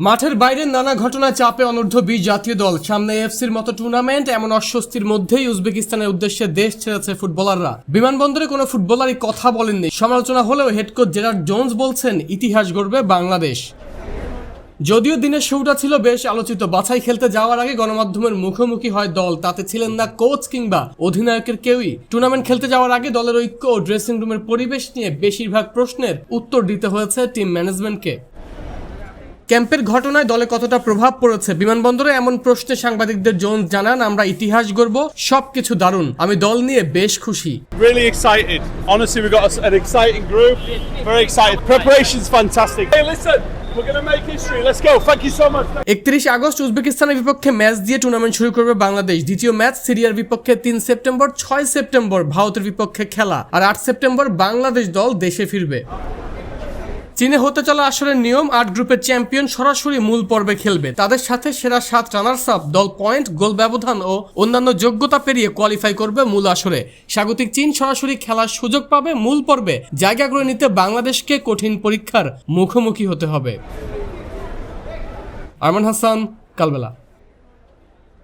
মাঠের বাইরে নানা ঘটনায় চাপে অনূর্ধ্ব-20 জাতীয় দল। সামনে এএফসির মতো টুর্নামেন্ট, এমন অস্বস্তির মধ্যেই উজবেকিস্তানের উদ্দেশ্যে দেশ ছেড়েছে ফুটবলাররা। বিমানবন্দরে কোনো ফুটবলারই কথা বলেননি। সমালোচনা হলেও হেড কোচ জেরার্ড জোন্স বলছেন, ইতিহাস গড়বে বাংলাদেশ। যদিও দিনের শুরুটা ছিল বেশ আলোচিত। বাছাই খেলতে যাওয়ার আগে গণমাধ্যমের মুখোমুখি হয় দল, তাতে ছিলেন না কোচ কিংবা অধিনায়কের কেউই। টুর্নামেন্ট খেলতে যাওয়ার আগে দলের ঐক্য ও ড্রেসিং রুমের পরিবেশ নিয়ে বেশিরভাগ প্রশ্নের উত্তর দিতে হয়েছে টিম ম্যানেজমেন্টকে। ক্যাম্পের ঘটনায় দলে কতটা প্রভাব পড়েছে বিমানবন্দরে, এমন প্রশ্নে সাংবাদিকদের জোন্স জানান, আমরা ইতিহাস গড়ব, সবকিছু দারুণ, আমি দল নিয়ে বেশ খুশি। Really excited. Honestly, we've got an exciting group. Very excited. Preparation's fantastic. Hey, listen, we're going to make history. Let's go. Thank you so much. 31 August উজবেকিস্তানের বিপক্ষে ম্যাচ দিয়ে টুর্নামেন্ট শুরু করবে বাংলাদেশ। দ্বিতীয় ম্যাচ সিরিয়ার বিপক্ষে 3 সেপ্টেম্বর, 6 সেপ্টেম্বর ভারতের বিপক্ষে খেলা, আর 8 সেপ্টেম্বর বাংলাদেশ দল দেশে ফিরবে। চীনে হতে চলা আসরের নিয়ম, 8 গ্রুপের চ্যাম্পিয়ন সরাসরি মূল পর্বে খেলবে। তাদের সাথে সেরা 7 রানার্স আপ দল পয়েন্ট, গোল ব্যবধান ও অন্যান্য যোগ্যতা পেরিয়ে কোয়ালিফাই করবে মূল আসরে। স্বাগতিক চীন সরাসরি খেলার সুযোগ পাবে মূল পর্বে। জায়গা করে নিতে বাংলাদেশকে কঠিন পরীক্ষার মুখোমুখি হতে হবে। আরমান হাসান, কালবেলা।